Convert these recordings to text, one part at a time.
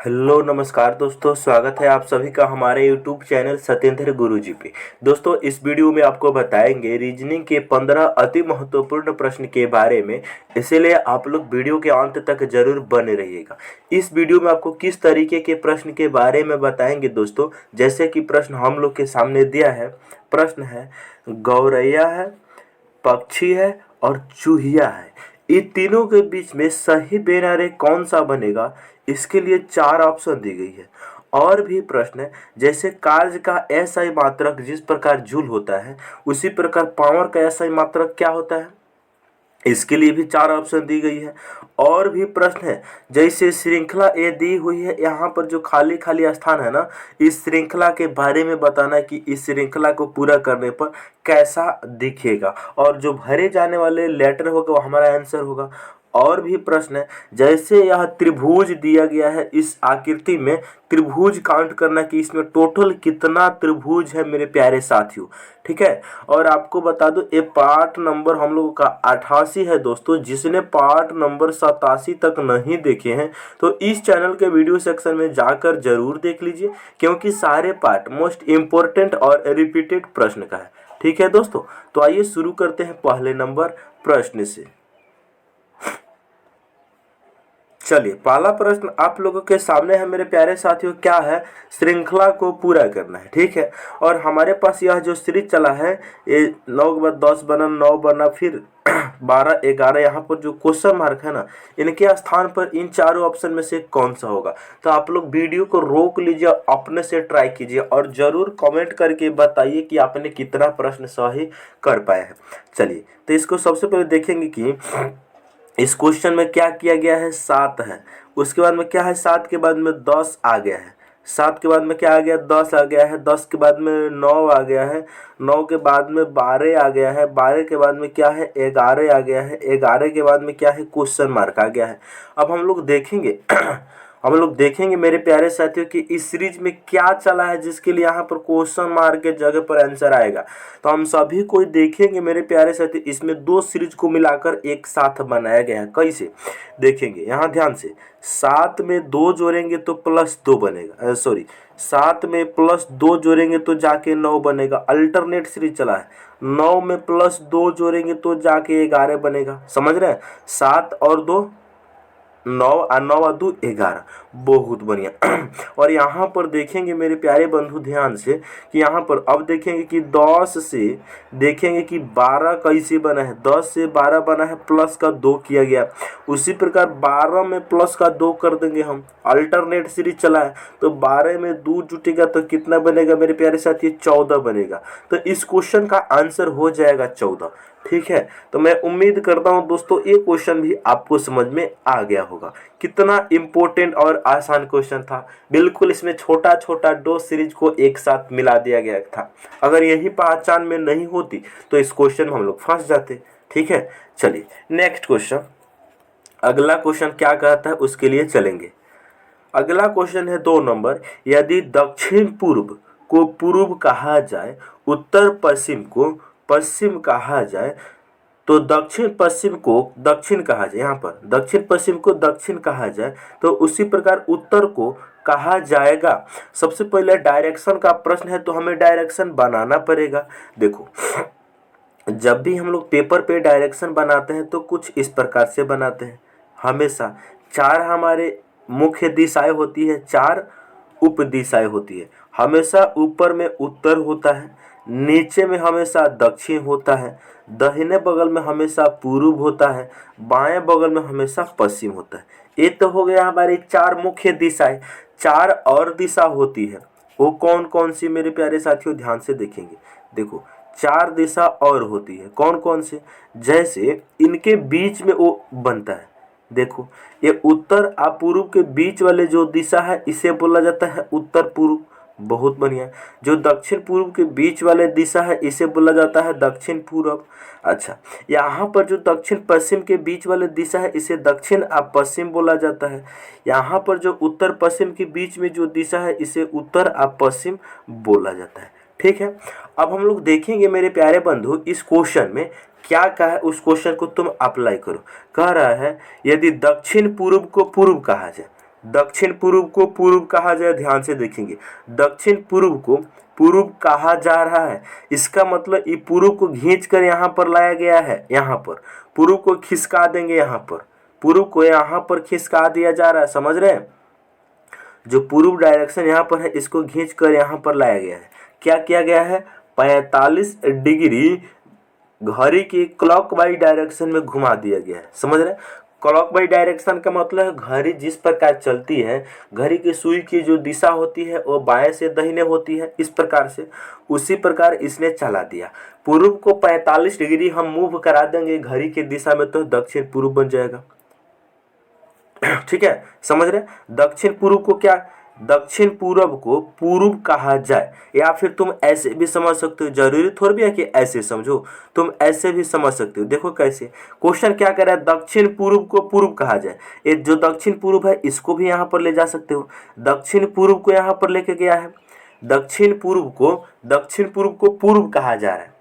Hello नमस्कार दोस्तों, स्वागत है आप सभी का हमारे यूट्यूब चैनल सत्येंद्र गुरुजी पे। दोस्तों, इस वीडियो में आपको बताएंगे रीजनिंग के 15 अति महत्वपूर्ण प्रश्न के बारे में, इसीलिए आप लोग वीडियो के अंत तक जरूर बने रहिएगा। इस वीडियो में आपको किस तरीके के प्रश्न के बारे में बताएंगे दोस्तों, जैसे कि प्रश्न हम लोग के सामने दिया है। प्रश्न है, गौरैया है, पक्षी है और चूहिया है, इन तीनों के बीच में सही बेनारे कौन सा बनेगा? इसके लिए 4 ऑप्शन दी गई है। और भी प्रश्न है, जैसे कार्य का एसआई मात्रक जिस प्रकार जूल होता है, उसी प्रकार पावर का एसआई मात्रक क्या होता है? इसके लिए भी 4 ऑप्शन दी गई है। और भी प्रश्न है, जैसे श्रृंखला ए दी हुई है, यहाँ पर जो खाली खाली स्थान है ना, इस श्रृंखला के बारे में बताना है कि इस श्रृंखला को पूरा करने पर कैसा दिखेगा, और जो भरे जाने वाले लेटर होगा वो हमारा आंसर होगा। और भी प्रश्न है, जैसे यह त्रिभुज दिया गया है, इस आकृति में त्रिभुज काउंट करना कि इसमें टोटल कितना त्रिभुज है मेरे प्यारे साथियों। ठीक है, और आपको बता दो ये पार्ट नंबर हम लोगों का 88 है दोस्तों। जिसने पार्ट नंबर 87 तक नहीं देखे हैं तो इस चैनल के वीडियो सेक्शन में जाकर जरूर देख लीजिए, क्योंकि सारे पार्ट मोस्ट इम्पोर्टेंट और रिपीटेड प्रश्न का है। ठीक है दोस्तों, तो आइए शुरू करते हैं पहले नंबर प्रश्न से। चलिए, पहला प्रश्न आप लोगों के सामने है मेरे प्यारे साथियों, क्या है? श्रृंखला को पूरा करना है। ठीक है, और हमारे पास यह जो सीरीज चला है, ये 9 के बाद 10 बना, 9 बना, फिर 12, 11, यहाँ पर जो क्वेश्चन मार्क है ना, इनके स्थान पर इन चारों ऑप्शन में से कौन सा होगा? तो आप लोग वीडियो को रोक लीजिए, अपने से ट्राई कीजिए और जरूर कमेंट करके बताइए कि आपने कितना प्रश्न सही कर पाए हैं। चलिए, तो इसको सबसे पहले देखेंगे कि इस क्वेश्चन में क्या किया गया है। 7 है, उसके बाद में क्या है, 7 के बाद में 10 आ गया है, 7 के बाद में क्या आ गया, 10 आ गया है, 10 के बाद में 9 आ गया है, 9 के बाद में 12 आ गया है, 12 के बाद में क्या है, 11 आ गया है, 11 के बाद में क्या है, क्वेश्चन मार्क आ गया है। अब हम लोग देखेंगे हम लोग देखेंगे मेरे प्यारे साथियों कि इस सीरीज में क्या चला है जिसके लिए यहाँ पर क्वेश्चन मार्क के जगह पर आंसर आएगा। तो हम सभी कोई देखेंगे मेरे प्यारे साथियों, इसमें 2 सीरीज को मिलाकर एक साथ बनाया गया है। कैसे देखेंगे, यहाँ ध्यान से, 7 में 2 जोड़ेंगे तो +2 बनेगा, सॉरी 7 में +2 जोड़ेंगे तो जाके 9 बनेगा। अल्टरनेट सीरीज चला है, 9 में +2 जोड़ेंगे तो जाके 11 बनेगा। समझ रहे हैं? 7 और 2 9 और 9 और 2 11, बहुत बढ़िया। और यहाँ पर देखेंगे मेरे प्यारे बंधु ध्यान से कि यहाँ पर अब देखेंगे कि 10 से देखेंगे कि 12 कैसे बना है, 10 से 12 बना है, प्लस का 2 किया गया। उसी प्रकार 12 में प्लस का 2 कर देंगे हम, अल्टरनेट सीरीज चला है, तो 12 में 2 जुटेगा तो कितना बनेगा मेरे प्यारे साथी, 14 बनेगा। तो इस क्वेश्चन का आंसर हो जाएगा 14। ठीक है, तो मैं उम्मीद करता हूं दोस्तों ये क्वेश्चन भी आपको समझ में आ गया होगा। कितना इंपॉर्टेंट और आसान क्वेश्चन था। बिल्कुल इसमें छोटा छोटा 2 सीरीज को एक साथ मिला दिया गया था। अगर यही पहचान में नहीं होती तो इस क्वेश्चन में हम लोग फंस जाते। ठीक है, चलिए नेक्स्ट क्वेश्चन, अगला क्वेश्चन क्या कहता है उसके लिए चलेंगे। अगला क्वेश्चन है 2 नंबर, यदि दक्षिण पूर्व को पूर्व कहा जाए, उत्तर पश्चिम को पश्चिम कहा जाए, तो दक्षिण पश्चिम को दक्षिण कहा जाए, यहाँ पर दक्षिण पश्चिम को दक्षिण कहा जाए तो उसी प्रकार उत्तर को कहा जाएगा। सबसे पहले डायरेक्शन का प्रश्न है, तो हमें डायरेक्शन बनाना पड़ेगा। देखो, जब भी हम लोग पेपर पे डायरेक्शन बनाते हैं तो कुछ इस प्रकार से बनाते हैं। हमेशा 4 हमारे मुख्य दिशाएं होती है, 4 उप दिशाएं होती है। हमेशा ऊपर में उत्तर होता है, नीचे में हमेशा दक्षिण होता है, दाहिने बगल में हमेशा पूर्व होता है, बाएं बगल में हमेशा पश्चिम होता है। ये तो हो गया हमारी 4 मुख्य दिशाएं। 4 और दिशा होती है, वो कौन कौन सी मेरे प्यारे साथियों, ध्यान से देखेंगे। देखो, 4 दिशा और होती है, कौन कौन से? जैसे इनके बीच में वो बनता है। देखो, ये उत्तर और पूर्व के बीच वाले जो दिशा है इसे बोला जाता है उत्तर पूर्व। बहुत बढ़िया। जो दक्षिण पूर्व के बीच वाले दिशा है इसे बोला जाता है दक्षिण पूर्व। अच्छा, यहाँ पर जो दक्षिण पश्चिम के बीच वाले दिशा है इसे दक्षिण और पश्चिम बोला जाता है। यहाँ पर जो उत्तर पश्चिम के बीच में जो दिशा है इसे उत्तर और पश्चिम बोला जाता है। ठीक है, अब हम लोग देखेंगे मेरे प्यारे बंधु इस क्वेश्चन में क्या कहा है, उस क्वेश्चन को तुम अप्लाई करो। कह रहा है यदि दक्षिण पूर्व को पूर्व कहा जाए, दक्षिण पूर्व को पूर्व कहा जाए, ध्यान से देखेंगे, दक्षिण पूर्व को पूर्व कहा जा रहा है, इसका मतलब ये पूर्व को खींच कर यहाँ पर लाया गया है, यहाँ पर पूर्व को खिसका देंगे, यहाँ पर पूर्व को यहाँ पर खिसका दिया जा रहा है, समझ रहे हैं। जो पूर्व डायरेक्शन यहाँ पर है इसको खींच कर यहाँ पर लाया गया है। क्या किया गया है, 45 डिग्री घड़ी की क्लॉकवाइज डायरेक्शन में घुमा दिया गया है, समझ रहे हैं। क्लॉकवाइज डायरेक्शन का मतलब है घड़ी जिस प्रकार चलती है, घड़ी की सुई की जो दिशा होती है वो बाएं से दाहिने होती है, इस प्रकार से, उसी प्रकार इसने चला दिया। पूर्व को 45 डिग्री हम मूव करा देंगे घड़ी की दिशा में, तो दक्षिण पूर्व बन जाएगा। ठीक है, समझ रहे। दक्षिण पूर्व को क्या, दक्षिण पूर्व को पूर्व कहा जाए, या फिर तुम ऐसे भी समझ सकते हो, जरूरी थोड़ी भी है कि ऐसे समझो, तुम ऐसे भी समझ सकते हो। देखो कैसे क्वेश्चन क्या कर रहा है, दक्षिण पूर्व को पूर्व कहा जाए, ये जो दक्षिण पूर्व है इसको भी यहाँ पर ले जा सकते हो, दक्षिण पूर्व को यहाँ पर लेके गया है, दक्षिण पूर्व को पूर्व कहा जा रहा है,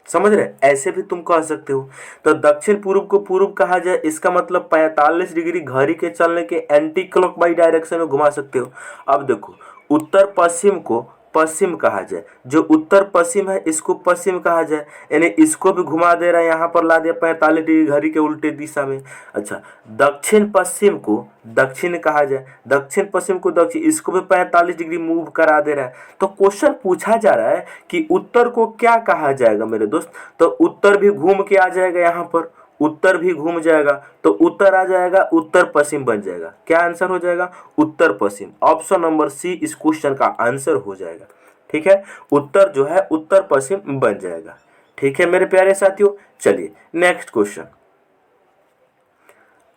समझ रहे, ऐसे भी तुम कह सकते हो। तो दक्षिण पूर्व को पूर्व कहा जाए, इसका मतलब 45 डिग्री घड़ी के चलने के एंटी क्लॉकवाइज डायरेक्शन में घुमा सकते हो। अब देखो, उत्तर पश्चिम को पश्चिम कहा जाए, जो उत्तर पश्चिम है इसको पश्चिम कहा जाए, यानी इसको भी घुमा दे रहा है, यहाँ पर ला दिया 45 डिग्री घड़ी के उल्टे दिशा में। अच्छा, दक्षिण पश्चिम को दक्षिण कहा जाए, दक्षिण पश्चिम को दक्षिण, इसको भी 45 डिग्री मूव करा दे रहा है। तो क्वेश्चन पूछा जा रहा है कि उत्तर को क्या कहा जाएगा मेरे दोस्त, तो उत्तर भी घूम के आ जाएगा, यहाँ पर उत्तर भी घूम जाएगा, तो उत्तर आ जाएगा, उत्तर पश्चिम बन जाएगा। क्या आंसर हो जाएगा, उत्तर पश्चिम। ऑप्शन नंबर सी इस क्वेश्चन का आंसर हो जाएगा। ठीक है, उत्तर जो है उत्तर पश्चिम बन जाएगा। ठीक है मेरे प्यारे साथियों, चलिए नेक्स्ट क्वेश्चन।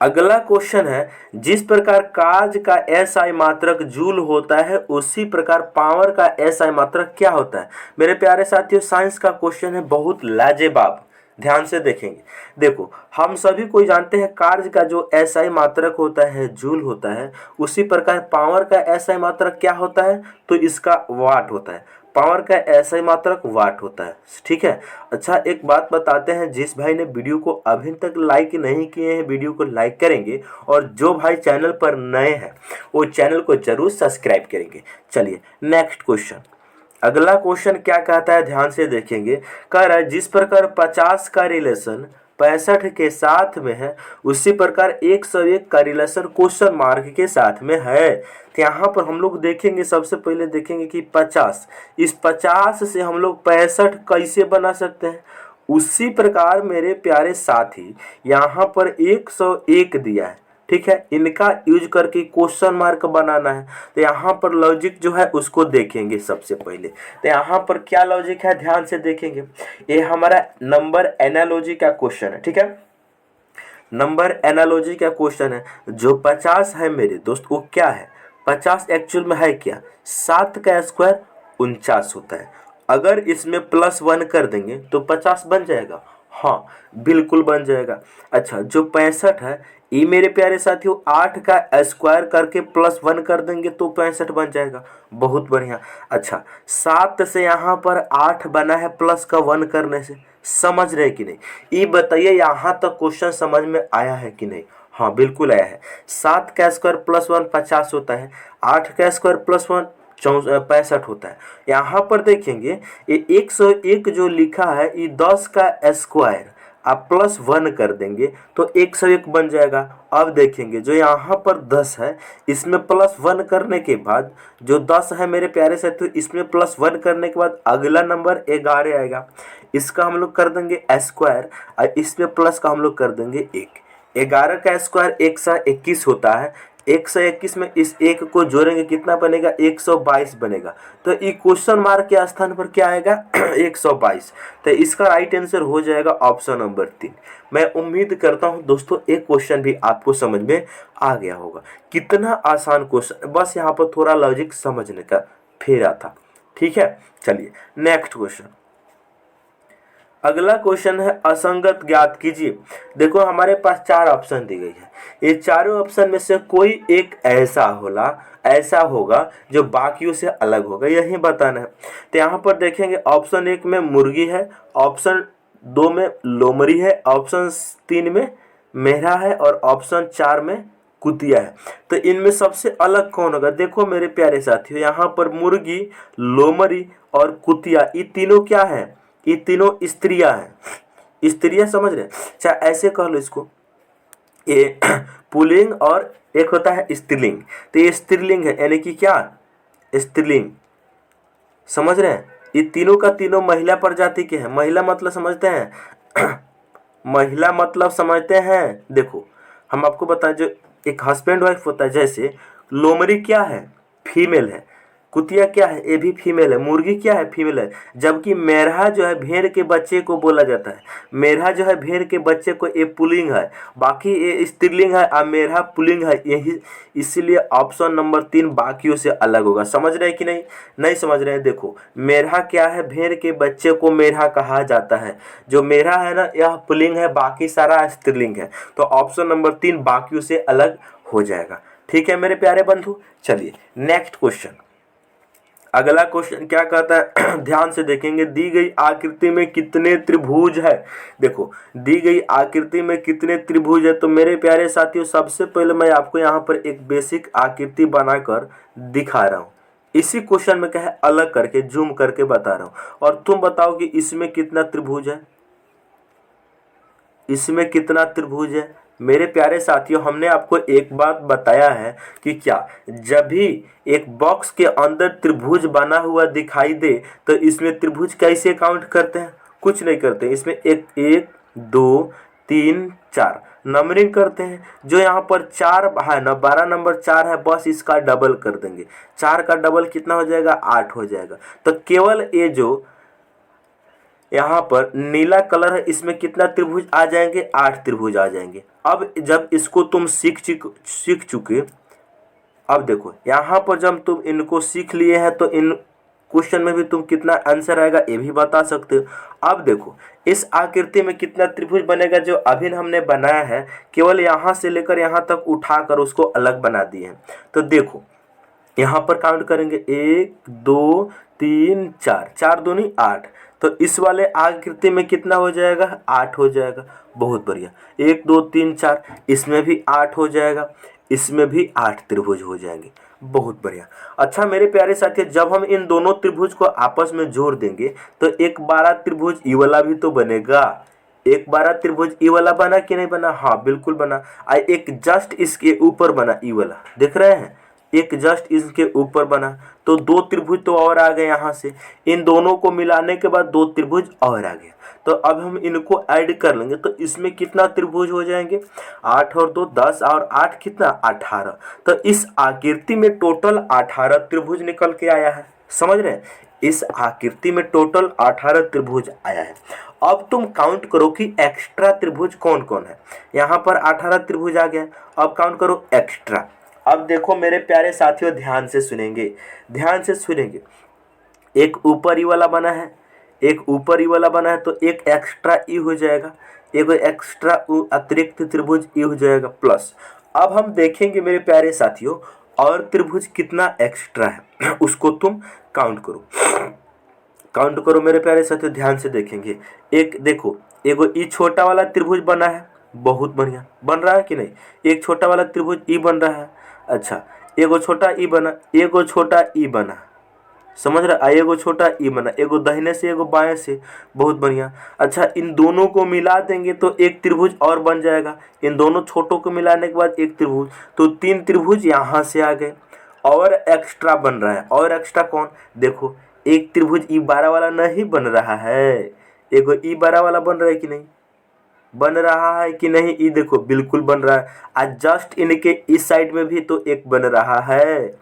अगला क्वेश्चन है, जिस प्रकार कार्ज का एसआई मात्रक जूल होता है उसी प्रकार पावर का एसआई मात्रक क्या होता है। मेरे प्यारे साथियों, साइंस का क्वेश्चन है, बहुत लाजवाब, ध्यान से देखेंगे। देखो, हम सभी को जानते हैं कार्य का जो एसआई मात्रक होता है जूल होता है, उसी प्रकार पावर का एसआई मात्रक क्या होता है, तो इसका वाट होता है। पावर का एसआई मात्रक वाट होता है। ठीक है, अच्छा एक बात बताते हैं, जिस भाई ने वीडियो को अभी तक लाइक नहीं किए हैं वीडियो को लाइक करेंगे, और जो भाई चैनल पर नए हैं वो चैनल को जरूर सब्सक्राइब करेंगे। चलिए नेक्स्ट क्वेश्चन। अगला क्वेश्चन क्या कहता है, ध्यान से देखेंगे। कह रहा है, जिस प्रकार 50 का रिलेशन 65 के साथ में है उसी प्रकार 101 का रिलेशन क्वेश्चन मार्क के साथ में है। तो यहाँ पर हम लोग देखेंगे, सबसे पहले देखेंगे कि 50, इस 50 से हम लोग 65 कैसे बना सकते हैं। उसी प्रकार मेरे प्यारे साथी यहाँ पर 101 दिया है, ठीक है, इनका यूज करके क्वेश्चन मार्क बनाना है। तो यहाँ पर लॉजिक जो है उसको देखेंगे सबसे पहले। तो यहाँ पर क्या लॉजिक है, ध्यान से देखेंगे। ये हमारा नंबर एनालॉजी का क्वेश्चन है, ठीक है, नंबर एनालॉजी का क्वेश्चन है। जो 50 है मेरे दोस्त वो क्या है, 50 एक्चुअल में है क्या, 7 का स्क्वायर 49 होता है। अगर इसमें +1 कर देंगे तो 50 बन जाएगा, हाँ बिल्कुल बन जाएगा। अच्छा, जो 65 है ये मेरे प्यारे साथियों 8 का स्क्वायर करके +1 कर देंगे तो 65 बन जाएगा, बहुत बढ़िया। अच्छा, 7 से यहाँ पर 8 बना है प्लस का 1 करने से, समझ रहे कि नहीं, ये बताइए यहाँ तक क्वेश्चन समझ में आया है कि नहीं। हाँ बिल्कुल आया है। 7 का स्क्वायर +1 50 होता है, 8 का स्क्वायर +1 65 होता है। यहाँ पर देखेंगे ये 101 जो लिखा है ये 10 का स्क्वायर आप +1 कर देंगे तो 101 बन जाएगा। अब देखेंगे जो यहाँ पर 10 है इसमें +1 करने के बाद जो 10 है मेरे प्यारे साथियों, इसमें +1 करने के बाद अगला नंबर 11 आएगा, इसका हम लोग कर देंगे स्क्वायर और इसमें प्लस का हम लोग कर देंगे 1। 11 का स्क्वायर 121 होता है, 121 में इस 1 को जोड़ेंगे कितना बनेगा, 122 बनेगा। तो ये क्वेश्चन मार्क के स्थान पर क्या आएगा 122। तो इसका राइट आंसर हो जाएगा ऑप्शन नंबर 3। मैं उम्मीद करता हूं दोस्तों एक क्वेश्चन भी आपको समझ में आ गया होगा। कितना आसान क्वेश्चन, बस यहाँ पर थोड़ा लॉजिक समझने का फेरा था। ठीक है, चलिए नेक्स्ट क्वेश्चन। अगला क्वेश्चन है असंगत ज्ञात कीजिए। देखो हमारे पास 4 ऑप्शन दी गई है, ये चारों ऑप्शन में से कोई एक ऐसा होगा जो बाकियों से अलग होगा, यही बताना है। तो यहाँ पर देखेंगे ऑप्शन 1 में मुर्गी है, ऑप्शन 2 में लोमड़ी है, ऑप्शन 3 में मेढ़ा है और ऑप्शन 4 में कुतिया है। तो इनमें सबसे अलग कौन होगा? देखो मेरे प्यारे साथियों, यहाँ पर मुर्गी, लोमड़ी और कुतिया, ये तीनों क्या है? ये तीनों स्त्रियां हैं। स्त्रियां, समझ रहे? चाहे ऐसे कह लो इसको, ये पुल्लिंग और एक होता है स्त्रीलिंग। तो ये स्त्रीलिंग है, यानी कि क्या? स्त्रीलिंग। समझ रहे हैं? ये तीनों का तीनों महिला प्रजाति के हैं। महिला मतलब समझते हैं? महिला मतलब समझते हैं? देखो हम आपको बताएं, जो एक हस्बैंड वाइफ होता है, जैसे लोमड़ी क्या है? फीमेल है। कुतिया क्या है? ये भी फीमेल है। मुर्गी क्या है? फीमेल है। जबकि मेढ़ा जो है भेड़ के बच्चे को बोला जाता है। मेढ़ा जो है भेड़ के बच्चे को, ये पुल्लिंग है, बाकी ये स्त्रीलिंग है और मेढ़ा पुल्लिंग है। यही इसीलिए ऑप्शन नंबर 3 बाकियों से अलग होगा। समझ रहे हैं कि नहीं? नहीं समझ रहे हैं? देखो मेढ़ा क्या है? भेड़ के बच्चे को मेढ़ा कहा जाता है। जो मेढ़ा है ना, यह पुल्लिंग है, बाकी सारा स्त्रीलिंग है। तो ऑप्शन नंबर 3 बाकियों से अलग हो जाएगा। ठीक है मेरे प्यारे बंधु, चलिए नेक्स्ट क्वेश्चन। अगला क्वेश्चन क्या कहता है? ध्यान से देखेंगे, दी गई आकृति में कितने त्रिभुज है? देखो दी गई आकृति में कितने त्रिभुज है, तो मेरे प्यारे साथियों सबसे पहले मैं आपको यहाँ पर एक बेसिक आकृति बनाकर दिखा रहा हूँ। इसी क्वेश्चन में क्या है, अलग करके जूम करके बता रहा हूँ, और तुम बताओ कि इसमें कितना त्रिभुज है, इसमें कितना त्रिभुज है। मेरे प्यारे साथियों, हमने आपको एक बात बताया है कि क्या, जब भी एक बॉक्स के अंदर त्रिभुज बना हुआ दिखाई दे तो इसमें त्रिभुज कैसे काउंट करते हैं? कुछ नहीं करते। इसमें एक 2 3 4 नंबरिंग करते हैं। जो यहाँ पर 4 है ना, 12 नंबर 4 है, बस इसका डबल कर देंगे। 4 का डबल कितना हो जाएगा? 8 हो जाएगा। तो केवल ये जो यहाँ पर नीला कलर है, इसमें कितना त्रिभुज आ जाएंगे? 8 त्रिभुज आ जाएंगे। अब जब इसको तुम सीख चुके, अब देखो यहाँ पर जब तुम इनको सीख लिए हैं तो इन क्वेश्चन में भी तुम कितना आंसर आएगा ये भी बता सकते हो। अब देखो इस आकृति में कितना त्रिभुज बनेगा जो अभी हमने बनाया है, केवल यहाँ से लेकर यहाँ तक उठाकर उसको अलग बना दिए हैं। तो देखो यहाँ पर काउंट करेंगे 1 2 3 4, 4 दूनी 8। तो इस वाले आकृति में कितना हो जाएगा? 8 हो जाएगा। बहुत बढ़िया। 1 2 3 4, इसमें भी 8 हो जाएगा, इसमें भी 8 त्रिभुज हो जाएंगे। बहुत बढ़िया। अच्छा मेरे प्यारे साथियों, जब हम इन दोनों त्रिभुज को आपस में जोड़ देंगे तो एक 12 त्रिभुज ई वाला भी तो बनेगा। एक 12 त्रिभुज ई वाला बना कि नहीं बना? हाँ बिल्कुल बना। एक जस्ट इसके ऊपर बना ई वाला, देख रहे हैं? एक जस्ट इसके ऊपर बना, तो 2 त्रिभुज तो और आ गए यहाँ से। इन दोनों को मिलाने के बाद 2 त्रिभुज और आ गए। तो अब हम इनको ऐड कर लेंगे तो इसमें कितना त्रिभुज हो जाएंगे? 8 और 2 10 और 8 कितना? 18। तो इस आकृति में टोटल 18 त्रिभुज निकल के आया है। समझ रहे हैं? इस आकृति में टोटल 18 त्रिभुज आया है। अब तुम काउंट करो कि एक्स्ट्रा त्रिभुज कौन कौन है। यहाँ पर 18 त्रिभुज आ गया। अब काउंट करो एक्स्ट्रा। अब देखो मेरे प्यारे साथियों, ध्यान से सुनेंगे, ध्यान से सुनेंगे। एक ऊपर ई वाला बना है, एक ऊपर ई वाला बना है, तो एक एक्स्ट्रा ई हो जाएगा, एक एक्स्ट्रा अतिरिक्त त्रिभुज ई हो जाएगा प्लस। अब हम देखेंगे मेरे प्यारे साथियों और त्रिभुज कितना एक्स्ट्रा है उसको तुम काउंट करो, काउंट करो मेरे प्यारे साथियों, ध्यान से देखेंगे। एक देखो, एगो ई छोटा वाला त्रिभुज बना है, बहुत बढ़िया बन रहा है कि नहीं? एक छोटा वाला त्रिभुज ई बन रहा है। अच्छा एगो छोटा ई बना, एगो छोटा ई बना, समझ रहा? एगो छोटा ई बना, एगो दाहिने से एगो बाएं से, बहुत बढ़िया। अच्छा इन दोनों को मिला देंगे तो एक त्रिभुज और बन जाएगा। इन दोनों छोटों को मिलाने के बाद एक त्रिभुज, तो 3 त्रिभुज यहाँ से आ गए। और एक्स्ट्रा बन रहा है, और एक्स्ट्रा कौन? देखो एक त्रिभुज ई 12 वाला नहीं बन रहा है, एगो ई 12 वाला बन रहा है कि नहीं? बन रहा है कि नहीं? ई देखो बिल्कुल बन रहा है। आज जस्ट इनके इस साइड में भी तो एक बन रहा है।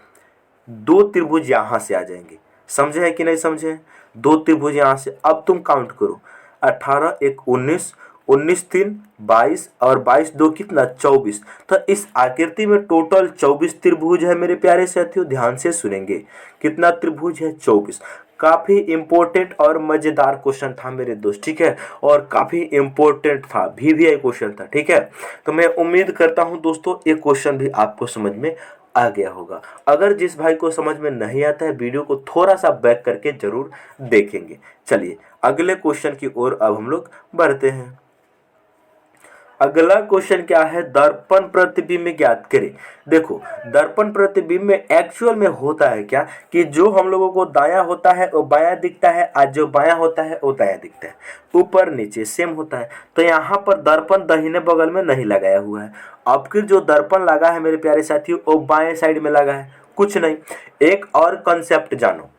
2 त्रिभुज यहाँ से आ जाएंगे। समझे है कि नहीं समझे? 2 त्रिभुज यहाँ से। अब तुम काउंट करो, 18 1 19, 19 3 22 और 22 2 कितना? 24। तो इस आकृति में टोटल 24 त्रिभुज है मेरे प्यारे साथियों। ध्यान से सुनेंगे, कितना त्रिभुज है? 24। काफ़ी इम्पोर्टेंट और मज़ेदार क्वेश्चन था मेरे दोस्त, ठीक है, और काफ़ी इम्पोर्टेंट था, VVI क्वेश्चन था, ठीक है। तो मैं उम्मीद करता हूं दोस्तों ये क्वेश्चन भी आपको समझ में आ गया होगा। अगर जिस भाई को समझ में नहीं आता है, वीडियो को थोड़ा सा बैक करके जरूर देखेंगे। चलिए अगले क्वेश्चन की ओर अब हम लोग बढ़ते हैं। अगला क्वेश्चन क्या है, दर्पण प्रतिबिंब ज्ञात करें। देखो दर्पण प्रतिबिंब में एक्चुअल में होता है क्या कि जो हम लोगों को दायां होता है वो बायां दिखता है, और जो बायां होता है वो दायां दिखता है, ऊपर नीचे सेम होता है। तो यहाँ पर दर्पण दाहिने बगल में नहीं लगाया हुआ है। अब फिर जो दर्पण लगा है मेरे प्यारे साथियों वो बाएं साइड में लगा है, कुछ नहीं। एक और कंसेप्ट जानो,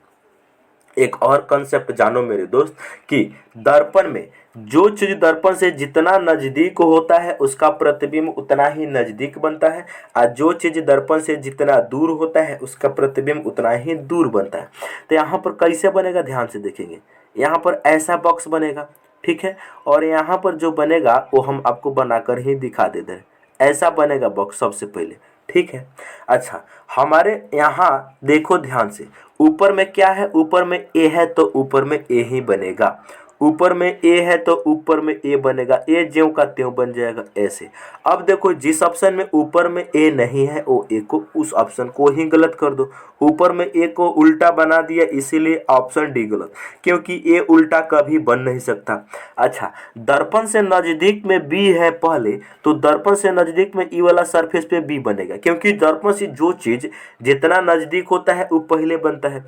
एक और कंसेप्ट जानो मेरे दोस्त कि दर्पण में जो चीज दर्पण से जितना नजदीक होता है उसका प्रतिबिंब उतना ही नजदीक बनता है, और जो चीज दर्पण से जितना दूर होता है उसका प्रतिबिंब उतना ही दूर बनता है। तो यहाँ पर कैसे बनेगा ध्यान से देखेंगे, यहाँ पर ऐसा बॉक्स बनेगा, ठीक है, और यहाँ पर जो बनेगा वो हम आपको बनाकर ही दिखा देते हैं। ऐसा बनेगा बॉक्स सबसे पहले, ठीक है। अच्छा हमारे यहाँ देखो ध्यान से, ऊपर में क्या है, ऊपर में ए है तो ऊपर में ए ही बनेगा, ऊपर में ए है तो ऊपर में ए बनेगा, ए ज्यों का त्यों बन जाएगा ऐसे। अब देखो जिस ऑप्शन में ऊपर में ए नहीं है वो ए को, उस ऑप्शन को ही गलत कर दो। ऊपर में ए को उल्टा बना दिया इसीलिए ऑप्शन डी गलत, क्योंकि ए उल्टा कभी बन नहीं सकता। अच्छा दर्पण से नजदीक में बी है पहले, तो दर्पण से नजदीक में ई वाला सरफेस पे बी बनेगा, क्योंकि दर्पण से जो चीज जितना नजदीक होता है वो पहले बनता है।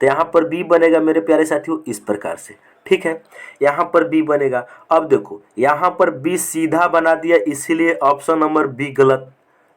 तो यहाँ पर बी बनेगा मेरे प्यारे साथियों इस प्रकार से, ठीक है, यहाँ पर बी बनेगा। अब देखो यहाँ पर बी सीधा बना दिया इसीलिए ऑप्शन नंबर बी गलत,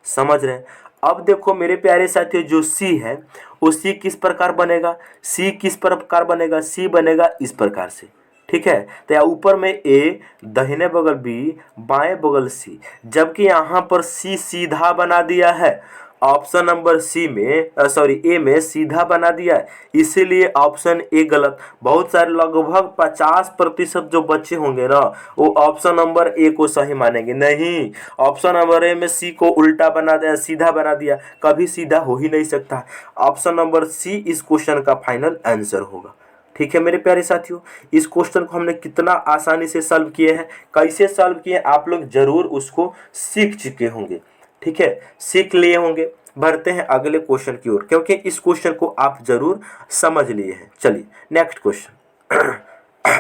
समझ रहे हैं। अब देखो मेरे प्यारे साथियों जो सी है वो सी किस प्रकार बनेगा, सी किस प्रकार बनेगा, सी बनेगा इस प्रकार से, ठीक है। तो यहाँ ऊपर में ए, दाहिने बगल बी, बाएं बगल सी, जबकि यहाँ पर सी सीधा बना दिया है, ऑप्शन नंबर सी में सॉरी ए में सीधा बना दिया है, इसीलिए ऑप्शन ए गलत। बहुत सारे लगभग 50% जो बच्चे होंगे ना वो ऑप्शन नंबर ए को सही मानेंगे, नहीं ऑप्शन नंबर ए में सी को उल्टा बना दिया, सीधा बना दिया, कभी सीधा हो ही नहीं सकता। ऑप्शन नंबर सी इस क्वेश्चन का फाइनल आंसर होगा, ठीक है मेरे प्यारे साथियों। इस क्वेश्चन को हमने कितना आसानी से सॉल्व किए हैं, कैसे सॉल्व किए आप लोग जरूर उसको सीख चुके होंगे, ठीक है, सीख लिए होंगे। बढ़ते हैं अगले क्वेश्चन की ओर, क्योंकि इस क्वेश्चन को आप जरूर समझ लिए हैं। चलिए नेक्स्ट क्वेश्चन।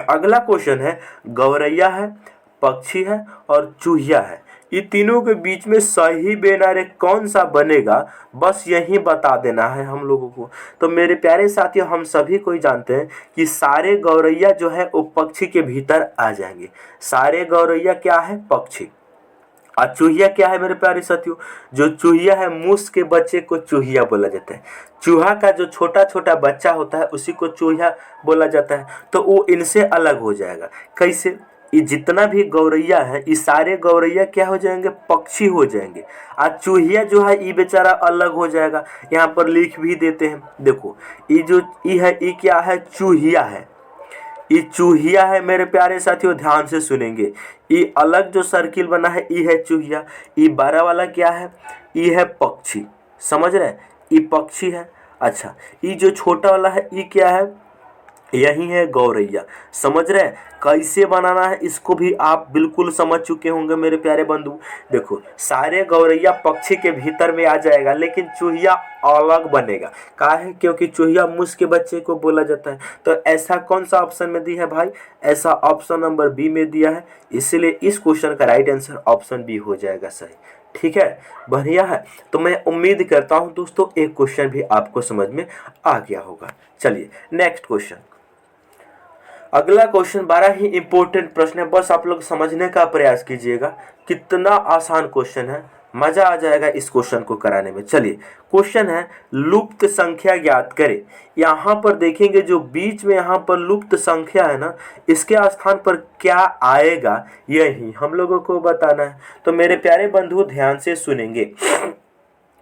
अगला क्वेश्चन है, गौरैया है, पक्षी है और चूहिया है, ये तीनों के बीच में सही बेनारे कौन सा बनेगा, बस यही बता देना है हम लोगों को। तो मेरे प्यारे साथियों हम सभी को जानते हैं कि सारे गौरैया जो है वो पक्षी के भीतर आ जाएंगे। सारे गौरैया क्या है, पक्षी। और चूहिया क्या है मेरे प्यारे साथियों, जो चूहिया है मूस के बच्चे को चूहिया बोला जाता है। चूहा का जो छोटा छोटा बच्चा होता है उसी को चूहिया बोला जाता है। तो वो इनसे अलग हो जाएगा, कैसे, ये जितना भी गौरैया है ये सारे गौरैया क्या हो जाएंगे, पक्षी हो जाएंगे। और चूहिया जो है ये बेचारा अलग हो जाएगा। यहाँ पर लिख भी देते हैं, देखो ये जो ई है ये क्या है, चूहिया है, ये चूहिया है मेरे प्यारे साथियों, ध्यान से सुनेंगे। ये अलग जो सर्किल बना है ये है चूहिया, ये बड़ा वाला क्या है, ये है पक्षी, समझ रहे हैं, ये पक्षी है। अच्छा ये जो छोटा वाला है ये क्या है, यही है गौरैया, समझ रहे हैं। कैसे बनाना है इसको भी आप बिल्कुल समझ चुके होंगे मेरे प्यारे बंधु। देखो सारे गौरैया पक्षी के भीतर में आ जाएगा, लेकिन चूहिया अलग बनेगा, काहे है, क्योंकि चूहिया मूस के बच्चे को बोला जाता है। तो ऐसा कौन सा ऑप्शन में दिया है भाई, ऐसा ऑप्शन नंबर बी में दिया है, इसलिए इस क्वेश्चन का राइट आंसर ऑप्शन बी हो जाएगा सही, ठीक है, बढ़िया है। तो मैं उम्मीद करता हूं दोस्तों एक क्वेश्चन भी आपको समझ में आ गया होगा। चलिए नेक्स्ट क्वेश्चन। अगला क्वेश्चन बड़ा ही इंपॉर्टेंट प्रश्न है, बस आप लोग समझने का प्रयास कीजिएगा। कितना आसान क्वेश्चन है, मजा आ जाएगा इस क्वेश्चन को कराने में। चलिए क्वेश्चन है, लुप्त संख्या ज्ञात करें। यहाँ पर देखेंगे जो बीच में यहाँ पर लुप्त संख्या है ना, इसके स्थान पर क्या आएगा यही हम लोगों को बताना है। तो मेरे प्यारे बंधु ध्यान से सुनेंगे।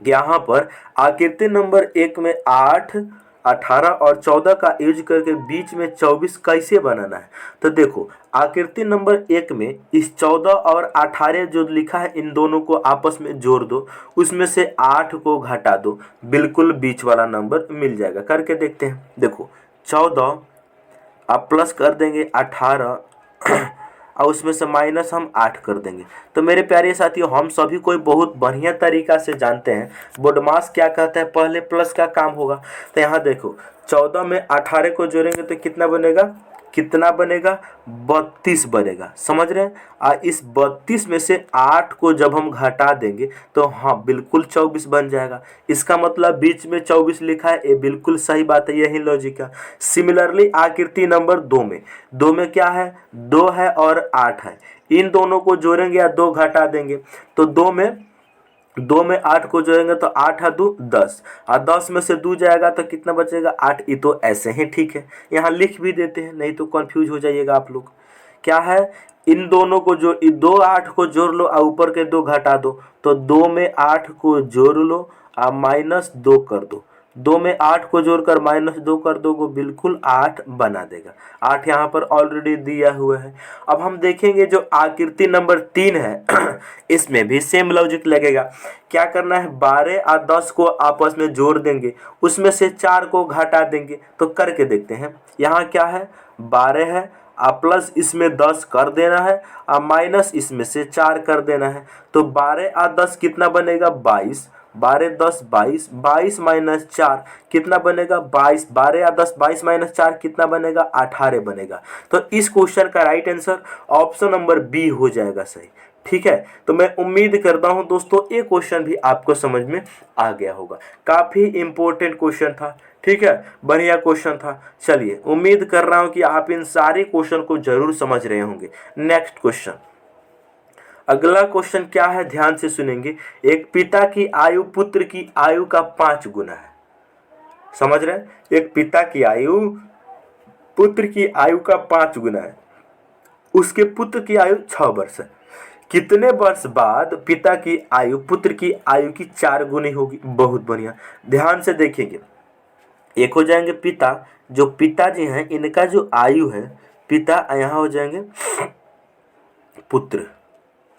यहाँ पर आकृति नंबर 1 में 8, 18 और 14 का यूज करके बीच में 24 कैसे बनाना है। तो देखो आकृति नंबर 1 में इस 14 और 18 जो लिखा है इन दोनों को आपस में जोड़ दो, उसमें से 8 को घटा दो, बिल्कुल बीच वाला नंबर मिल जाएगा। करके देखते हैं, देखो 14 आप प्लस कर देंगे 18 और उसमें से माइनस हम 8 कर देंगे। तो मेरे प्यारे साथियों हम सभी कोई बहुत बढ़िया तरीका से जानते हैं बोडमास क्या कहता है, पहले प्लस का काम होगा। तो यहाँ देखो 14 में 18 को जोड़ेंगे तो कितना बनेगा कितना बनेगा, 32 बनेगा। समझ रहे हैं। इस 32 में से 8 को जब हम घटा देंगे तो हाँ बिल्कुल 24 बन जाएगा। इसका मतलब बीच में 24 लिखा है, ये बिल्कुल सही बात है, यही लॉजिक है। सिमिलरली आकृति नंबर 2 में क्या है, 2 है और 8 है। इन दोनों को जोड़ेंगे या 2 घटा देंगे तो 2 में 8 को जोड़ेंगे तो 8 2 10, और 10 में से 2 जाएगा तो कितना बचेगा, 8। ये तो ऐसे ही ठीक है, यहाँ लिख भी देते हैं, नहीं तो कंफ्यूज हो जाइएगा आप लोग। क्या है, इन दोनों को जो 2 8 को जोड़ लो और ऊपर के 2 घटा दो, तो 2 में 8 को जोड़ लो और -2 कर दो। 2 में 8 को जोड़कर -2 कर दोगे बिल्कुल 8 बना देगा। 8 यहाँ पर ऑलरेडी दिया हुआ है। अब हम देखेंगे जो आकृति नंबर 3 है इसमें भी सेम लॉजिक लगेगा। क्या करना है, 12 और 10 को आपस में जोड़ देंगे, उसमें से 4 को घटा देंगे। तो करके देखते हैं। यहाँ क्या है, 12 है प्लस इसमें 10 कर देना है और माइनस इसमें से 4 कर देना है। तो 12 और 10 कितना बनेगा, 22। 12 10 22, 22 माइनस 4 कितना बनेगा, 22। 12 या 10 22 माइनस 4 कितना बनेगा, 18 बनेगा। तो इस क्वेश्चन का right answer option number B हो जाएगा सही। ठीक है, तो मैं उम्मीद करता हूं दोस्तों ये क्वेश्चन भी आपको समझ में आ गया होगा। काफी इंपॉर्टेंट क्वेश्चन था। ठीक है, बढ़िया क्वेश्चन था। चलिए, उम्मीद कर रहा हूं कि आप इन सारे क्वेश्चन को जरूर समझ रहे होंगे। नेक्स्ट क्वेश्चन, अगला क्वेश्चन क्या है, ध्यान से सुनेंगे। एक पिता की आयु पुत्र की आयु का 5 गुना है। समझ रहे हैं, एक पिता की आयु पुत्र की आयु का 5 गुना है। उसके पुत्र की आयु 6 वर्ष है। कितने वर्ष बाद पिता की आयु पुत्र की आयु की 4 गुनी होगी। बहुत बढ़िया, ध्यान से देखेंगे। एक हो जाएंगे पिता, जो पिताजी हैं इनका जो आयु है, पिता यहाँ हो जाएंगे पुत्र।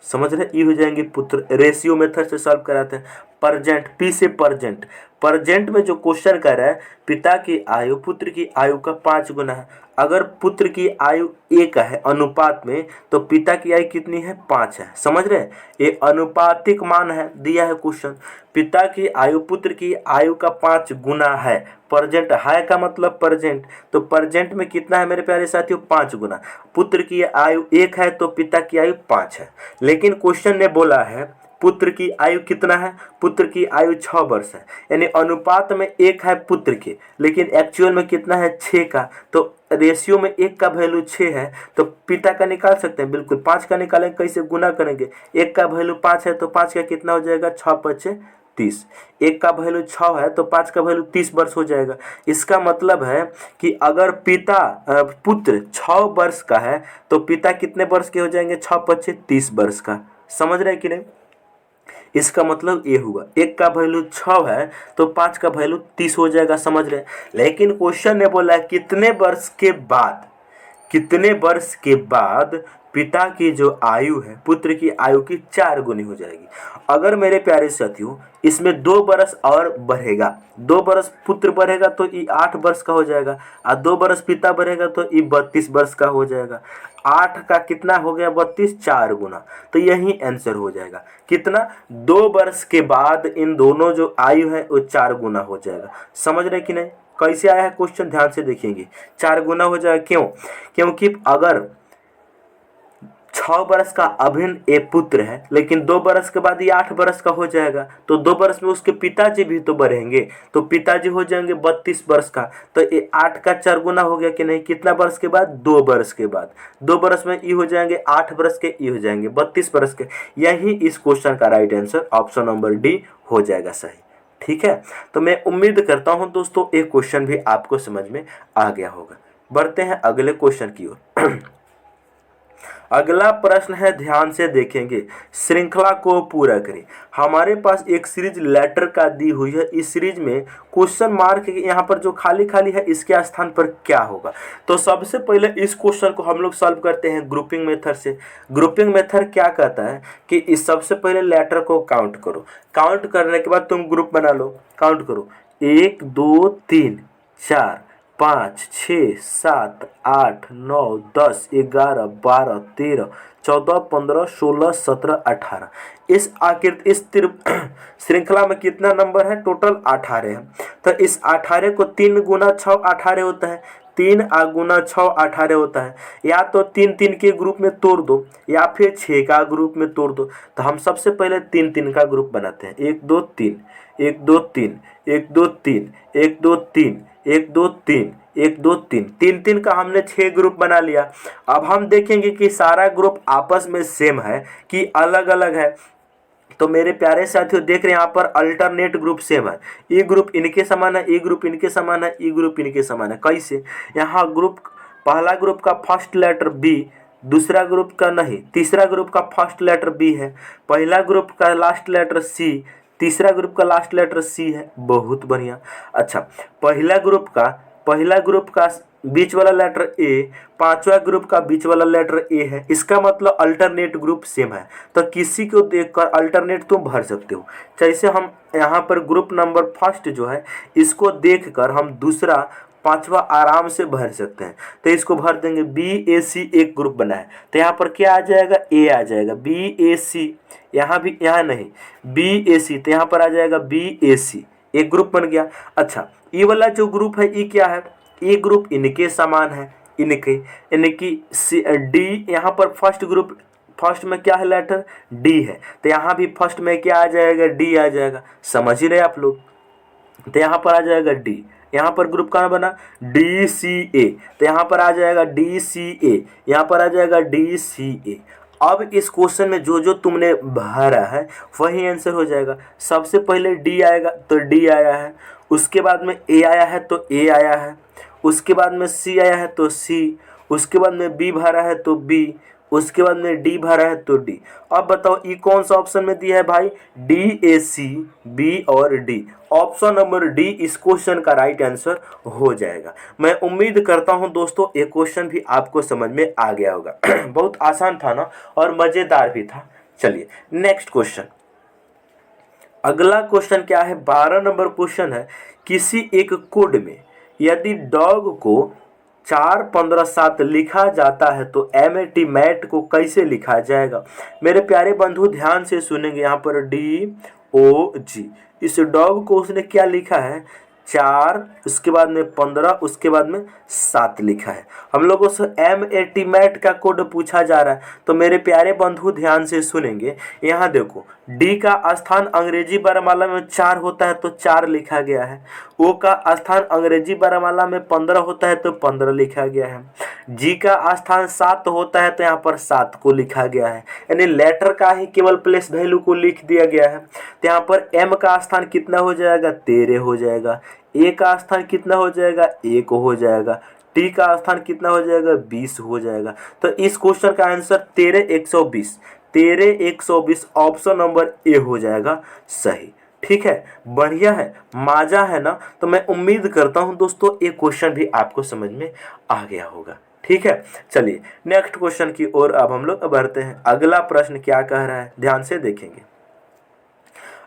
समझ रहे, ये हो जाएंगे पुत्र। रेशियो मेथड से सॉल्व कराते हैं। परजेंट, पी से परजेंट। परजेंट में जो क्वेश्चन कर रहा है, पिता की आयु पुत्र की आयु का 5 गुना है। अगर पुत्र की आयु 1 है अनुपात में, तो पिता की आयु कितनी है, 5 है। समझ रहे हैं, ये अनुपातिक मान है, दिया है क्वेश्चन। पिता की आयु पुत्र की आयु का 5 गुना है। परजेंट है का मतलब परजेंट, तो परजेंट में कितना है मेरे प्यारे साथियों, 5 गुना। पुत्र की आयु 1 है तो पिता की आयु 5 है। लेकिन क्वेश्चन ने बोला है पुत्र की आयु कितना है, पुत्र की आयु 6 वर्ष है। यानी अनुपात में 1 है पुत्र के, लेकिन एक्चुअल में कितना है, 6 का। तो रेशियो में 1 का वैल्यू 6 है, तो पिता का निकाल सकते हैं बिल्कुल। 5 का निकालेंगे, कैसे गुना करेंगे। 1 का वैल्यू 5 है तो 5 का कितना हो जाएगा, 6 5 30। 1 का वैल्यू 6 है तो 5 का वैल्यू 30 वर्ष हो जाएगा। इसका मतलब है कि अगर पुत्र 6 वर्ष का है तो पिता कितने वर्ष के हो जाएंगे, 6 5 30 वर्ष का। समझ रहे हैं कि नहीं। इसका मतलब ये हुआ, 1 का वैल्यू 6 है तो 5 का वैल्यू 30 हो जाएगा। समझ रहे हैं। लेकिन क्वेश्चन ने बोला कितने वर्ष के बाद पिता की जो आयु है पुत्र की आयु की 4 गुनी हो जाएगी। अगर मेरे प्यारे साथियों इसमें 2 बरस और बढ़ेगा, 2 बरस पुत्र बढ़ेगा तो ये 8 वर्ष का हो जाएगा, और 2 बरस पिता बढ़ेगा तो ये 32 वर्ष का हो जाएगा। 8 का कितना हो गया, 32, 4 गुना। तो यही आंसर हो जाएगा। कितना, 2 वर्ष के बाद इन दोनों जो आयु है वो 4 गुना हो जाएगा। समझ रहे कि नहीं। कैसे आया है क्वेश्चन, ध्यान से देखेंगे। 4 गुना हो जाएगा, क्यों, क्योंकि अगर 6 वर्ष का अभिन्न एक पुत्र है, लेकिन 2 वर्ष के बाद ये 8 वर्ष का हो जाएगा, तो 2 वर्ष में उसके पिताजी भी तो बढ़ेंगे, तो पिताजी हो जाएंगे 32 वर्ष का। तो ये 8 का 4 गुना हो गया कि नहीं। कितना वर्ष के बाद, 2 वर्ष के बाद। 2 वर्ष में ये हो जाएंगे 8 वर्ष के, ये हो जाएंगे 32 वर्ष के। यही इस क्वेश्चन का right answer option number D हो जाएगा सही। ठीक है, तो मैं उम्मीद करता हूं दोस्तों एक क्वेश्चन भी आपको समझ में आ गया होगा। बढ़ते हैं अगले क्वेश्चन की ओर। अगला प्रश्न है, ध्यान से देखेंगे। श्रृंखला को पूरा करें। हमारे पास एक सीरीज लेटर का दी हुई है। इस सीरीज में क्वेश्चन मार्क यहाँ पर जो खाली खाली है इसके स्थान पर क्या होगा। तो सबसे पहले इस क्वेश्चन को हम लोग सॉल्व करते हैं ग्रुपिंग मेथड से। ग्रुपिंग मेथड क्या कहता है कि इस सबसे पहले लेटर को काउंट करो। काउंट करने के बाद तुम ग्रुप बना लो। काउंट करो, 1 2 3 4 5 6 7 8 9 10 11 12 13 14 15 16 17 18। इस श्रृंखला में कितना नंबर है, टोटल 18 है। तो इस 18 को 3 गुना 6 18 होता है। 3 गुना 6 18 होता है। या तो 3 3 के ग्रुप में तोड़ दो या फिर 6 का ग्रुप में तोड़ दो। तो हम सबसे पहले 3 3 का ग्रुप बनाते हैं। 1 2 3 1 2 3 1 2 3 1 2 3 1 2 3 1 2 3 3 3 का हमने 6 ग्रुप बना लिया। अब हम देखेंगे कि सारा ग्रुप आपस में सेम है कि अलग अलग है। तो मेरे प्यारे साथियों देख रहे हैं यहाँ पर अल्टरनेट ग्रुप सेम है। ई ग्रुप इनके समान है, ई ग्रुप इनके समान है, ई ग्रुप इनके समान है। कैसे? यहाँ ग्रुप पहला ग्रुप का फर्स्ट लेटर बी, दूसरा ग्रुप का नहीं, तीसरा ग्रुप का फर्स्ट लेटर बी है, पहला ग्रुप का लास्ट लेटर सी, तीसरा ग्रुप का लास्ट लेटर सी है। बहुत बढ़िया। अच्छा, पहला ग्रुप का बीच वाला लेटर ए, पांचवा ग्रुप का बीच वाला लेटर ए है। इसका मतलब अल्टरनेट ग्रुप सेम है। तो किसी को देखकर अल्टरनेट तुम भर सकते हो। जैसे हम यहाँ पर ग्रुप नंबर फर्स्ट जो है इसको देखकर हम दूसरा पांचवा आराम से भर सकते हैं। तो इसको भर देंगे। बी ए सी एक ग्रुप बना है तो यहाँ पर क्या आ जाएगा? ए आ जाएगा। बी ए सी, यहाँ भी, यहाँ नहीं, बी ए सी, तो यहाँ पर आ जाएगा बी ए सी, एक ग्रुप बन गया। अच्छा, ये वाला जो ग्रुप है ये क्या है? ये ग्रुप इनके समान है, इनके, इनकी डी। यहाँ पर फर्स्ट ग्रुप, फर्स्ट में क्या है? लेटर डी है। तो यहाँ भी फर्स्ट में क्या आ जाएगा? डी आ जाएगा। समझ ही रहे आप लोग? तो यहाँ पर आ जाएगा डी। यहाँ पर ग्रुप का बना डी सी ए, तो यहाँ पर आ जाएगा डी सी ए, यहाँ पर आ जाएगा डी सी ए। अब इस क्वेश्चन में जो जो तुमने भरा है वही आंसर हो जाएगा। सबसे पहले डी आएगा तो डी आया है, उसके बाद में ए आया है तो ए आया है, उसके बाद में सी आया है तो सी, उसके बाद में बी भरा है तो बी, उसके बाद में डी भरा है तो डी। अब बताओ ई कौन सा ऑप्शन में दिया है भाई? डी ए सी, बी और डी। ऑप्शन नंबर डी इस क्वेश्चन का राइट आंसर हो जाएगा। मैं उम्मीद करता हूं दोस्तों ये क्वेश्चन भी आपको समझ में आ गया होगा। बहुत आसान था ना, और मजेदार भी था। चलिए नेक्स्ट क्वेश्चन। अगला क्वेश्चन क्या है? 12 नंबर क्वेश्चन है। किसी एक कोड में यदि डॉग को 4 15 7 लिखा जाता है तो मैट को कैसे लिखा जाएगा? मेरे प्यारे बंधु ध्यान से सुनेंगे। यहाँ पर डी ओ जी, इस डॉग को उसने क्या लिखा है? 4, उसके बाद में 15, उसके बाद में 7 लिखा है। हम लोगों से मैट का कोड पूछा जा रहा है। तो मेरे प्यारे बंधु ध्यान से सुनेंगे। यहाँ देखो, डी का स्थान अंग्रेजी वर्णमाला में 4 होता है तो 4 लिखा गया है। ओ का स्थान अंग्रेजी वर्णमाला में 15 होता है तो 15 लिखा गया है। जी का स्थान 7 होता है तो यहाँ पर 7 को लिखा गया है, यानी लेटर का ही केवल प्लेस वैल्यू को लिख दिया गया है। तो यहाँ पर एम का स्थान कितना हो जाएगा? 13 हो जाएगा। ए का स्थान कितना हो जाएगा? 1 हो जाएगा। टी का स्थान कितना हो जाएगा? 20 हो जाएगा। तो इस क्वेश्चन का आंसर 13 120, 13 120 ऑप्शन नंबर ए हो जाएगा सही। ठीक है, बढ़िया है, मजा है ना? तो मैं उम्मीद करता हूं दोस्तों ये क्वेश्चन भी आपको समझ में आ गया होगा। ठीक है, चलिए नेक्स्ट क्वेश्चन की ओर अब हम लोग बढ़ते हैं। अगला प्रश्न क्या कह रहा है, ध्यान से देखेंगे।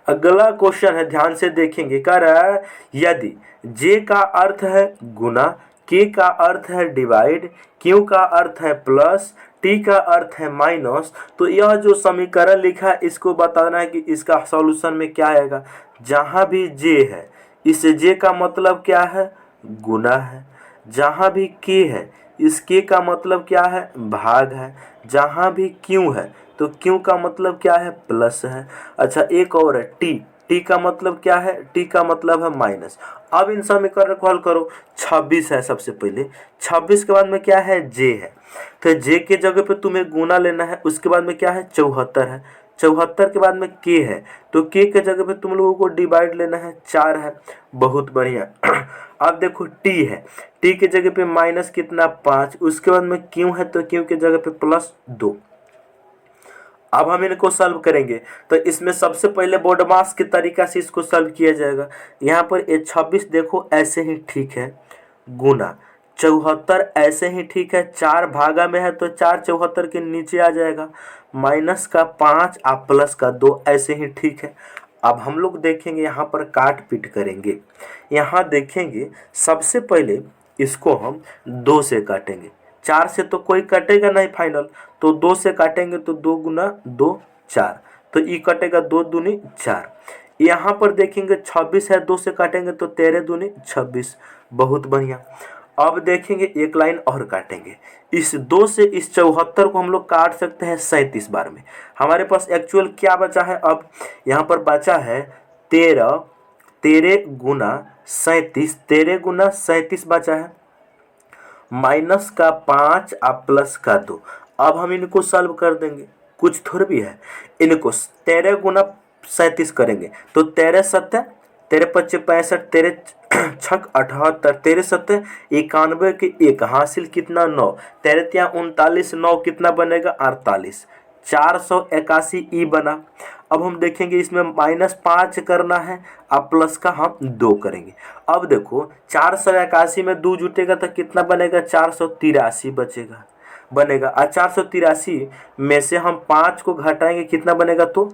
अगला क्वेश्चन है, ध्यान से देखेंगे। कह रहा है यदि जे का अर्थ है गुना, के का अर्थ है डिवाइड, क्यू का अर्थ है प्लस, टी का अर्थ है माइनस, तो यह जो समीकरण लिखा है इसको बताना है कि इसका सॉल्यूशन में क्या आएगा। जहां भी जे है, इस जे का मतलब क्या है? गुना है। जहां भी के है, इस के का मतलब क्या है? भाग है। जहां भी क्यू है तो क्यू का मतलब क्या है? प्लस है। अच्छा, एक और है टी, टी का मतलब क्या है? टी का मतलब है माइनस। अब इन समीकरण को हल करो। 26 है सबसे पहले, 26 के बाद में क्या है? जे है। तो जे के जगह पे तुम्हें गुना लेना है। उसके बाद में क्या है? 74 है। 74 के बाद में के है, तो के जगह पे तुम लोगों को डिवाइड लेना है, 4 है। बहुत बढ़िया। अब देखो टी है, टी के जगह पे माइनस कितना? 5। उसके बाद में क्यू है, तो क्यू के जगह पे प्लस 2। अब हम इनको सॉल्व करेंगे तो इसमें सबसे पहले बोर्डमास के तरीका से इसको सॉल्व किया जाएगा। यहाँ पर ये 26 देखो ऐसे ही ठीक है, गुना 74 ऐसे ही ठीक है, 4 भागा में है तो 4 74 के नीचे आ जाएगा, माइनस का 5 और प्लस का 2 ऐसे ही ठीक है। अब हम लोग देखेंगे यहाँ पर काट पीट करेंगे। यहाँ देखेंगे सबसे पहले इसको हम 2 से काटेंगे। 4 से तो कोई कटेगा नहीं फाइनल, तो 2 से काटेंगे तो 2 गुना 2 4, तो ई कटेगा 2 दूनी 4। यहाँ पर देखेंगे 26 है, 2 से काटेंगे तो 13 दूनी 26। बहुत बढ़िया। अब देखेंगे एक लाइन और काटेंगे। इस 2 से इस 74 को हम लोग काट सकते हैं 37 बार में। हमारे पास एक्चुअल क्या बचा है, अब यहाँ पर बचा है 13, 13 गुना 37, 13 गुना 37 बचा है, माइनस का 5 और प्लस का 2। अब हम इनको सॉल्व कर देंगे, कुछ थोड़ा भी है। इनको 13 गुना 37 करेंगे तो 13 सत्तर, 13 पच्चे 65, 13 छक 78, 13 सत्तर 91 के 1 हासिल कितना 9, 13 तिया 39, 9 कितना बनेगा 48, 481 ई बना। अब हम देखेंगे इसमें -5 करना है, अब प्लस का हम 2 करेंगे। अब देखो 481 में 2 जुटेगा तो कितना बनेगा 483 बनेगा। और 483 में से हम 5 को घटाएंगे कितना बनेगा तो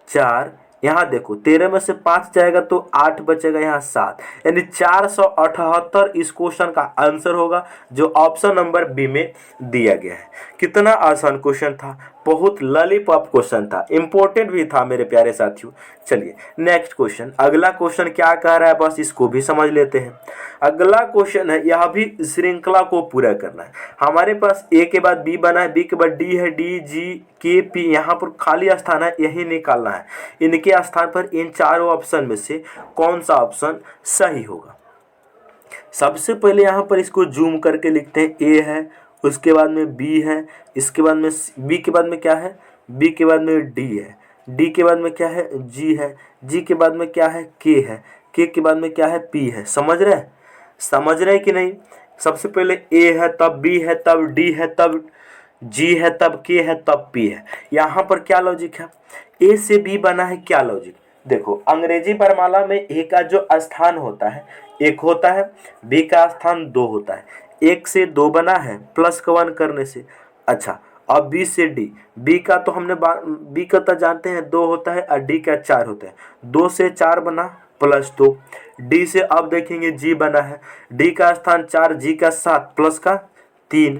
4। यहाँ देखो 13 में से 5 जाएगा तो 8 बचेगा, यहाँ 7, यानी 478 इस क्वेश्चन का आंसर होगा, जो ऑप्शन नंबर बी में दिया गया है। कितना आसान क्वेश्चन था, बहुत लॉलीपॉप क्वेश्चन था, इंपॉर्टेंट भी था मेरे प्यारे साथियों। चलिए नेक्स्ट क्वेश्चन, अगला क्वेश्चन क्या कह रहा है, बस इसको भी समझ लेते हैं। अगला क्वेश्चन है, यह भी श्रृंखला को पूरा करना है। हमारे पास ए के बाद बी बना है, बी के बाद डी है, डी जी के पी, यहाँ पर खाली स्थान है, यही निकालना है। इनके स्थान पर इन चारों ऑप्शन में से कौन सा ऑप्शन सही होगा। सबसे पहले यहाँ पर इसको जूम करके लिखते हैं, ए है, उसके बाद में बी है, इसके बाद में बी के बाद में क्या है, बी के बाद में डी है, डी के बाद में क्या है, जी है, जी के बाद में क्या है, के है, के बाद में क्या है, पी है। समझ रहे कि नहीं। सबसे पहले ए है, तब बी है, तब डी है, तब जी है, तब के है, तब पी है। यहाँ पर क्या लॉजिक है, ए से बी बना है, क्या लॉजिक देखो, अंग्रेजी वर्णमाला में ए का जो स्थान होता है 1 होता है, बी का स्थान 2 होता है, 1 से 2 बना है प्लस का 1 करने से। अच्छा, अब बी से डी, बी का तो हमने बी का तो जानते हैं 2 होता है और डी का 4 होता है, 2 से 4 बना प्लस 2। डी से अब देखेंगे जी बना है, डी का स्थान 4, जी का 7 प्लस का 3।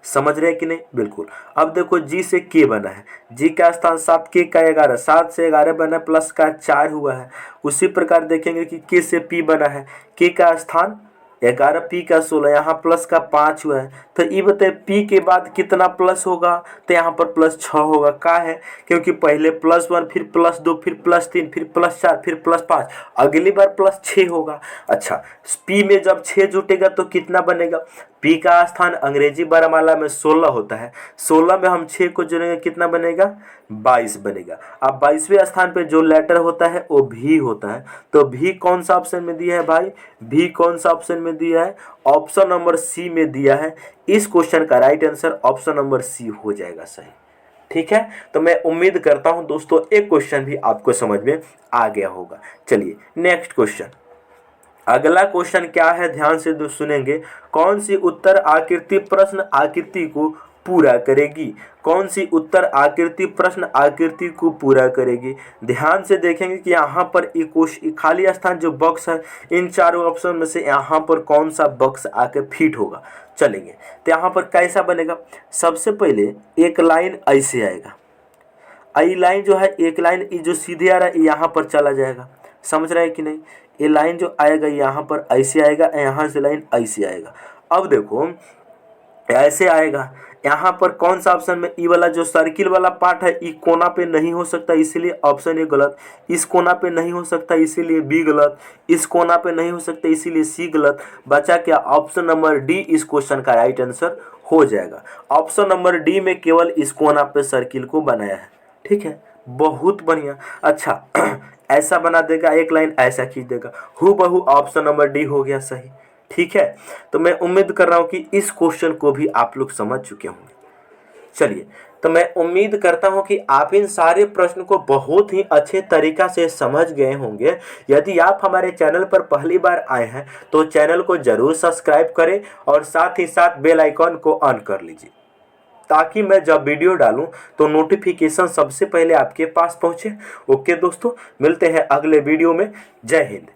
समझ रहे हैं कि नहीं, बिल्कुल। अब देखो जी से के बना है, जी का स्थान 7, के का 11, 7 से 11 बना प्लस का 4 हुआ है। उसी प्रकार देखेंगे कि के से पी बना है, के का स्थान 11, पी का 16, यहाँ प्लस का 5 हुआ है। तो ये बताए पी के बाद कितना प्लस होगा, तो यहाँ पर +6 होगा। का है, क्योंकि पहले +1, फिर +2, फिर +3, फिर +4, फिर +5, अगली बार +6 होगा। अच्छा, पी में जब 6 जुटेगा तो कितना बनेगा, पी का स्थान अंग्रेजी वर्णमाला में 16 होता है, 16 में हम 6 को जोड़ेंगे कितना बनेगा 22 बनेगा। अब 22वें स्थान पे जो लेटर होता है वो भी होता है, तो भी कौन सा ऑप्शन में दिया है भाई, भी कौन सा ऑप्शन में दिया है, ऑप्शन नंबर सी में दिया है। इस क्वेश्चन का right answer option number C हो जाएगा सही। ठीक है, तो मैं उम्मीद करता हूं दोस्तों एक क्वेश्चन भी आपको समझ में आ गया होगा। चलिए नेक्स्ट क्वेश्चन, अगला क्वेश्चन क्या है, ध्यान से सुनेंगे। कौन सी उत्तर आकृति प्रश्न आकृति को पूरा करेगी, कौन सी उत्तर आकृति प्रश्न आकृति को पूरा करेगी। ध्यान से देखेंगे कि यहाँ पर एक खाली स्थान जो बॉक्स है, इन चारों ऑप्शन में से यहाँ पर कौन सा बॉक्स आके फिट होगा। चलेंगे तो यहाँ पर कैसा बनेगा, सबसे पहले एक लाइन ऐसे आएगा, आई लाइन जो है एक लाइन जो सीधे आ रहा है यहाँ पर चला जाएगा। समझ रहे हैं कि नहीं, ये लाइन जो आएगा यहाँ पर ऐसे आएगा, यहाँ से लाइन ऐसे आएगा। अब देखो ऐसे आएगा, यहाँ पर कौन सा ऑप्शन में, ई वाला जो सर्किल वाला पार्ट है ई कोना पे नहीं हो सकता, इसीलिए ऑप्शन ए गलत, इस कोना पे नहीं हो सकता इसीलिए बी गलत, इस कोना पे नहीं हो सकता इसीलिए सी गलत। बचा क्या, ऑप्शन नंबर डी इस क्वेश्चन का राइट आंसर हो जाएगा। ऑप्शन नंबर डी में केवल इस कोना पे सर्किल को बनाया है। ठीक है, बहुत बढ़िया। अच्छा ऐसा बना देगा, एक लाइन ऐसा खींच देगा, हूबहू ऑप्शन नंबर डी हो गया सही। ठीक है, तो मैं उम्मीद कर रहा हूं कि इस क्वेश्चन को भी आप लोग समझ चुके होंगे। चलिए, तो मैं उम्मीद करता हूं कि आप इन सारे प्रश्न को बहुत ही अच्छे तरीका से समझ गए होंगे। यदि आप हमारे चैनल पर पहली बार आए हैं तो चैनल को जरूर सब्सक्राइब करें और साथ ही साथ बेल आइकॉन को ऑन कर लीजिए, ताकि मैं जब वीडियो डालूं तो नोटिफिकेशन सबसे पहले आपके पास पहुंचे। ओके दोस्तों, मिलते हैं अगले वीडियो में। जय हिंद।